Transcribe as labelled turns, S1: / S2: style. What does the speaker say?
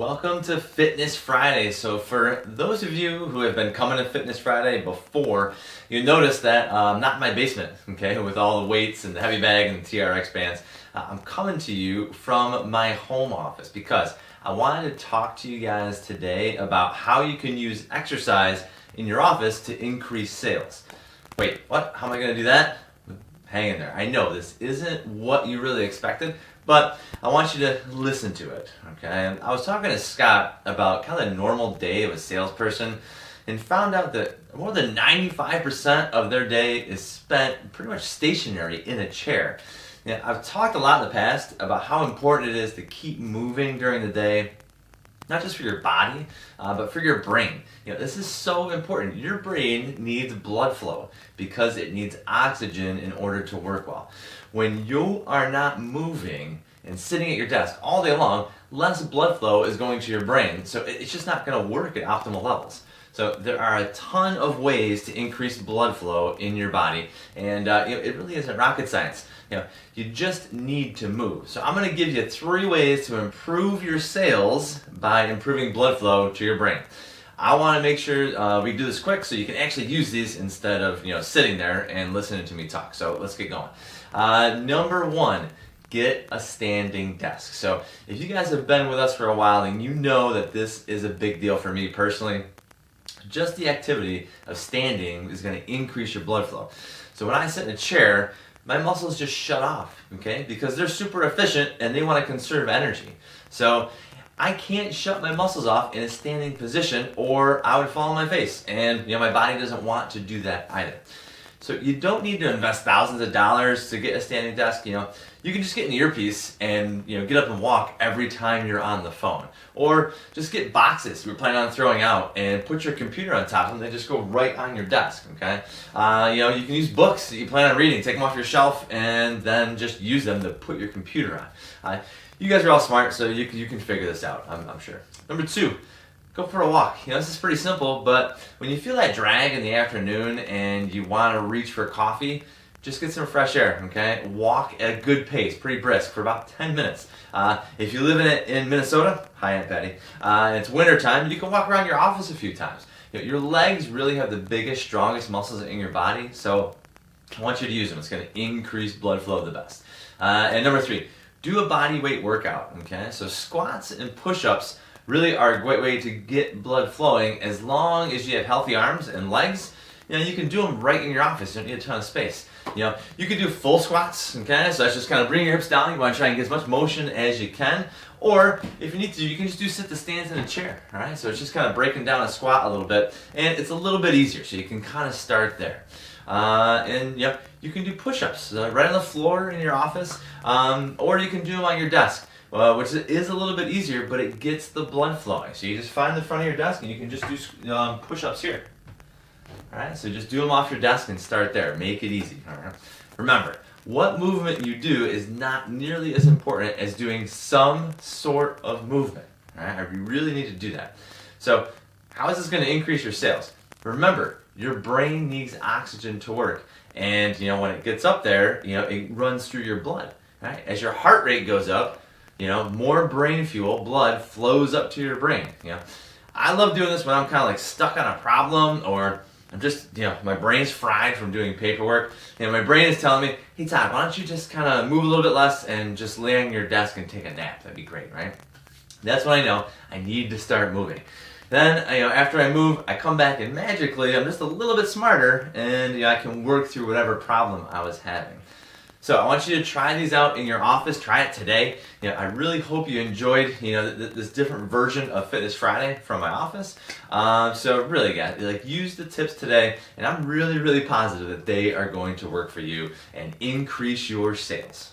S1: Welcome to Fitness Friday. So for those of you who have been coming to Fitness Friday before, you notice that I'm not in my basement, okay, with all the weights and the heavy bag and the TRX bands. I'm coming to you from my home office because I wanted to talk to you guys today about how you can use exercise in your office to increase sales. Wait, what? How am I going to do that? Hang in there. I know this isn't what you really expected, but I want you to listen to it, okay? And I was talking to Scott about kind of the normal day of a salesperson and found out that more than 95% of their day is spent pretty much stationary in a chair. Now, I've talked a lot in the past about how important it is to keep moving during the day, not just for your body, but for your brain. This is so important. Your brain needs blood flow because it needs oxygen in order to work well. When you are not moving and sitting at your desk all day long, less blood flow is going to your brain, so it's just not going to work at optimal levels. So there are a ton of ways to increase blood flow in your body, and it really isn't rocket science. You just need to move. So I'm going to give you 3 ways to improve your sales by improving blood flow to your brain. I want to make sure we do this quick so you can actually use these instead of sitting there and listening to me talk. So let's get going. Number 1, get a standing desk. So if you guys have been with us for a while, then you know that this is a big deal for me personally. Just the activity of standing is going to increase your blood flow. So when I sit in a chair, my muscles just shut off, okay? Because they're super efficient and they want to conserve energy. So I can't shut my muscles off in a standing position or I would fall on my face. And my body doesn't want to do that either. So you don't need to invest thousands of dollars to get a standing desk. You can just get an earpiece and get up and walk every time you're on the phone. Or just get boxes you're planning on throwing out and put your computer on top of them. They just go right on your desk, okay? You can use books that you plan on reading, take them off your shelf, and then just use them to put your computer on. You guys are all smart, so you can figure this out, I'm sure. Number 2. Go for a walk. This is pretty simple, but when you feel that drag in the afternoon and you want to reach for coffee, just get some fresh air, okay? Walk at a good pace, pretty brisk, for about 10 minutes. If you live in Minnesota, hi Aunt Patty, and it's winter time, you can walk around your office a few times. Your legs really have the biggest, strongest muscles in your body, so I want you to use them. It's going to increase blood flow the best. And number 3, do a body weight workout, okay? So squats and push-ups really are a great way to get blood flowing as long as you have healthy arms and legs. You can do them right in your office. You don't need a ton of space. You can do full squats, okay? So that's just kind of bring your hips down. You want to try and get as much motion as you can. Or if you need to, you can just do sit to stands in a chair, all right? So it's just kind of breaking down a squat a little bit. And it's a little bit easier, so you can kind of start there. You can do push-ups right on the floor in your office, or you can do them on your desk. Which is a little bit easier, but it gets the blood flowing. So you just find the front of your desk and you can just do push-ups here. All right, so just do them off your desk and start there. Make it easy. All right. Remember, what movement you do is not nearly as important as doing some sort of movement. All right, you really need to do that. So how is this going to increase your sales? Remember, your brain needs oxygen to work. And when it gets up there, it runs through your blood. Right? As your heart rate goes up, more brain fuel, blood, flows up to your brain. I love doing this when I'm kind of like stuck on a problem or I'm just, my brain's fried from doing paperwork. My brain is telling me, hey Todd, why don't you just kind of move a little bit less and just lay on your desk and take a nap? That'd be great, right? That's when I know I need to start moving. Then, after I move, I come back and magically I'm just a little bit smarter and I can work through whatever problem I was having. So I want you to try these out in your office. Try it today. I really hope you enjoyed this different version of Fitness Friday from my office. So really, guys, use the tips today, and I'm really, really positive that they are going to work for you and increase your sales.